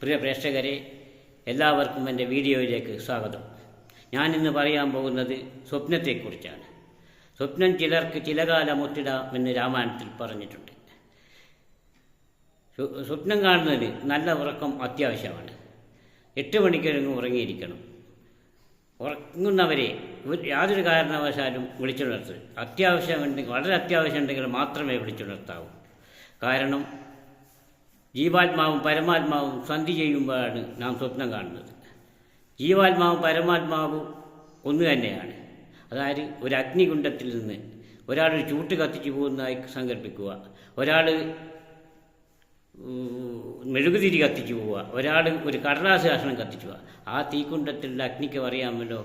പ്രിയ പ്രേക്ഷകരെ, എല്ലാവർക്കും എൻ്റെ വീഡിയോയിലേക്ക് സ്വാഗതം. ഞാനിന്ന് പറയാൻ പോകുന്നത് സ്വപ്നത്തെക്കുറിച്ചാണ്. സ്വപ്നം ചിലർക്ക് ചില കാലമൊത്തിടാമെന്ന് രാമായണത്തിൽ പറഞ്ഞിട്ടുണ്ട്. സ്വപ്നം കാണുന്നതിന് നല്ല ഉറക്കം അത്യാവശ്യമാണ്. 8 മണിക്കൂറെങ്കിലും ഉറങ്ങിയിരിക്കണം. ഉറങ്ങുന്നവരെ യാതൊരു കാരണവശാലും വിളിച്ചുണർത്തരുത്. അത്യാവശ്യമുണ്ടെങ്കിൽ, വളരെ അത്യാവശ്യമുണ്ടെങ്കിൽ മാത്രമേ വിളിച്ചുണർത്താവൂ. കാരണം ജീവാത്മാവും പരമാത്മാവും സന്ധി ചെയ്യുമ്പോഴാണ് നാം സ്വപ്നം കാണുന്നത്. ജീവാത്മാവും പരമാത്മാവും ഒന്ന് തന്നെയാണ്. അതായത് ഒരു അഗ്നികുണ്ഡത്തിൽ നിന്ന് ഒരാളൊരു ചൂട്ട് കത്തിച്ചു പോകുന്നതായി സങ്കല്പിക്കുക, ഒരാൾ മെഴുകുതിരി കത്തിച്ചു പോവുക, ഒരാൾ ഒരു കടലാസ് കഷ്ണം കത്തിച്ചു പോവുക. ആ തീക്കുണ്ടത്തിലുള്ള അഗ്നിക്ക് അറിയാമല്ലോ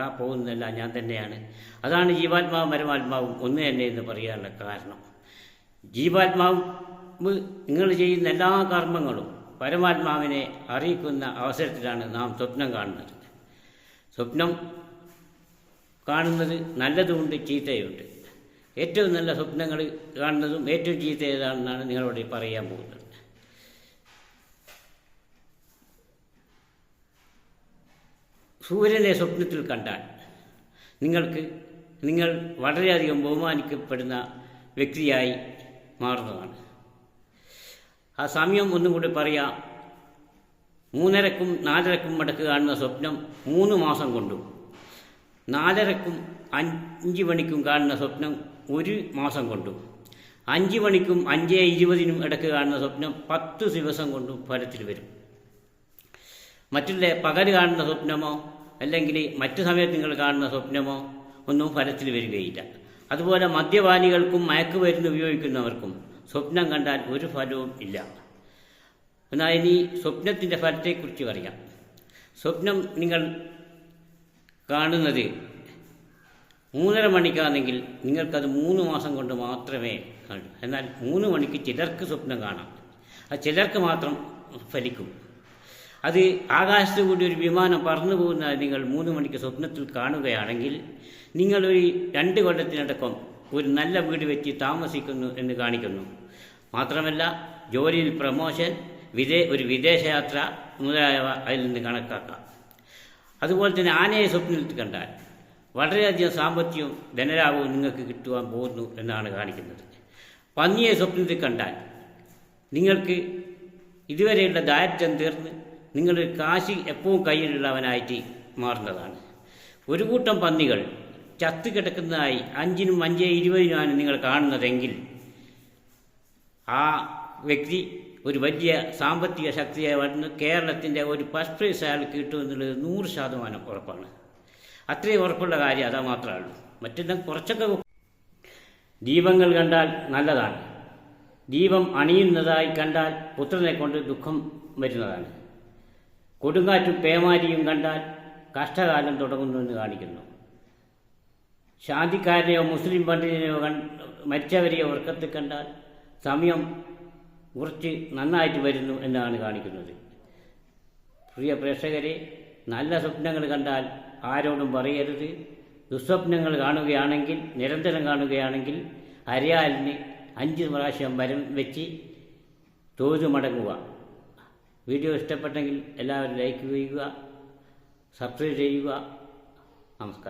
ആ പോകുന്നതല്ല ഞാൻ തന്നെയാണ്. അതാണ് ജീവാത്മാവും പരമാത്മാവും ഒന്ന് തന്നെ എന്ന് പറയാനുള്ള കാരണം. ജീവാത്മാവ് നിങ്ങൾ ചെയ്യുന്ന എല്ലാ കർമ്മങ്ങളും പരമാത്മാവിനെ അറിയിക്കുന്ന അവസരത്തിലാണ് നാം സ്വപ്നം കാണുന്നത്. സ്വപ്നം കാണുന്നത് നല്ലതുമുണ്ട്, ചീത്തയുണ്ട്. ഏറ്റവും നല്ല സ്വപ്നങ്ങൾ കാണുന്നതും ഏറ്റവും ചീത്ത ഏതാണെന്നാണ് നിങ്ങളോട് പറയാൻ പോകുന്നത്. സൂര്യനെ സ്വപ്നത്തിൽ കണ്ടാൽ നിങ്ങൾ വളരെയധികം ബഹുമാനിക്കപ്പെടുന്ന വ്യക്തിയായി മാറുന്നതാണ്. ആ സമയം ഒന്നും കൂടി പറയാം. 3:30ക്കും 4:30ക്കും മടക്ക് കാണുന്ന സ്വപ്നം 3 മാസം കൊണ്ടും, 4:30ക്കും 5 മണിക്കും കാണുന്ന സ്വപ്നം 1 മാസം കൊണ്ടും, 5 മണിക്കും 5:20നും ഇടയ്ക്ക് കാണുന്ന സ്വപ്നം 10 ദിവസം കൊണ്ടും ഫലത്തിൽ വരും. മറ്റുള്ള പകൽ കാണുന്ന സ്വപ്നമോ അല്ലെങ്കിൽ മറ്റു സമയത്ത് നിങ്ങൾ കാണുന്ന സ്വപ്നമോ ഒന്നും ഫലത്തിൽ വരികയില്ല. അതുപോലെ മദ്യപാനികൾക്കും മയക്കുമരുന്ന് ഉപയോഗിക്കുന്നവർക്കും സ്വപ്നം കണ്ടാൽ ഒരു ഫലവും ഇല്ല. എന്നാൽ ഇനി സ്വപ്നത്തിൻ്റെ ഫലത്തെക്കുറിച്ച് പറയാം. സ്വപ്നം നിങ്ങൾ കാണുന്നത് 3:30 മണിക്കാണെങ്കിൽ നിങ്ങൾക്കത് 3 മാസം കൊണ്ട് മാത്രമേ കാണൂ. എന്നാൽ 3 മണിക്ക് ചിലർക്ക് സ്വപ്നം കാണാം. അത് ചിലർക്ക് മാത്രം ഫലിക്കും. അത് ആകാശത്ത് കൂടി ഒരു വിമാനം പറന്നു പോകുന്നത് നിങ്ങൾ 3 മണിക്ക് സ്വപ്നത്തിൽ കാണുകയാണെങ്കിൽ നിങ്ങളൊരു 2 കൊല്ലത്തിനടക്കം ഒരു നല്ല വീട് വെച്ച് താമസിക്കുന്നു എന്ന് കാണിക്കുന്നു. മാത്രമല്ല ജോലിയിൽ പ്രമോഷൻ, ഒരു വിദേശയാത്ര മുതലായവ അതിൽ നിന്ന് കണക്കാക്കാം. അതുപോലെ തന്നെ ആനയെ സ്വപ്നത്തിൽ കണ്ടാൽ വളരെയധികം സാമ്പത്തികവും ധനലാഭവും നിങ്ങൾക്ക് കിട്ടുവാൻ പോകുന്നു എന്നാണ് കാണിക്കുന്നത്. പന്നിയെ സ്വപ്നത്തിൽ കണ്ടാൽ നിങ്ങൾക്ക് ഇതുവരെയുള്ള ദാരിദ്ര്യം തീർന്ന് നിങ്ങൾ കാശ് എപ്പോഴും കയ്യിലുള്ളവനായിട്ട് മാറുന്നതാണ്. ഒരു കൂട്ടം പന്നികൾ ചത്തു കിടക്കുന്നതായി 5-നും 5:20-നുമാണ് നിങ്ങൾ കാണുന്നതെങ്കിൽ ആ വ്യക്തി ഒരു വലിയ സാമ്പത്തിക ശക്തിയായി വരുന്ന കേരളത്തിൻ്റെ ഒരു ഫസ്റ്റ് പ്രൈസ് അയാൾക്ക് കിട്ടുമെന്നുള്ളത് 100% ഉറപ്പാണ്. അത്രയും ഉറപ്പുള്ള കാര്യം അതാ മാത്രമേ ഉള്ളൂ. മറ്റെല്ലാം കുറച്ചൊക്കെ. ദീപങ്ങൾ കണ്ടാൽ നല്ലതാണ്. ദീപം അണിയുന്നതായി കണ്ടാൽ പുത്രനെ കൊണ്ട് ദുഃഖം വരുന്നതാണ്. കൊടുങ്കാറ്റും പേമാരിയും കണ്ടാൽ കഷ്ടകാലം തുടങ്ങുന്നുവെന്ന് കാണിക്കുന്നു. ശാന്തിക്കാരനെയോ മുസ്ലിം പണ്ഡിതനെയോ മരിച്ചവരെയോ ഉറക്കത്തിൽ കണ്ടാൽ സമയം കുറച്ച് നന്നായിട്ട് വരുന്നു എന്നാണ് കാണിക്കുന്നത്. പ്രിയ പ്രേക്ഷകരെ, നല്ല സ്വപ്നങ്ങൾ കണ്ടാൽ ആരോടും പറയരുത്. ദുസ്വപ്നങ്ങൾ കാണുകയാണെങ്കിൽ, നിരന്തരം കാണുകയാണെങ്കിൽ അരയാലിന് 5 പ്രാവശ്യം വരം വെച്ച് തോതു മടങ്ങുക. വീഡിയോ ഇഷ്ടപ്പെട്ടെങ്കിൽ എല്ലാവരും ലൈക്ക് ചെയ്യുക, സബ്സ്ക്രൈബ് ചെയ്യുക. നമസ്കാരം.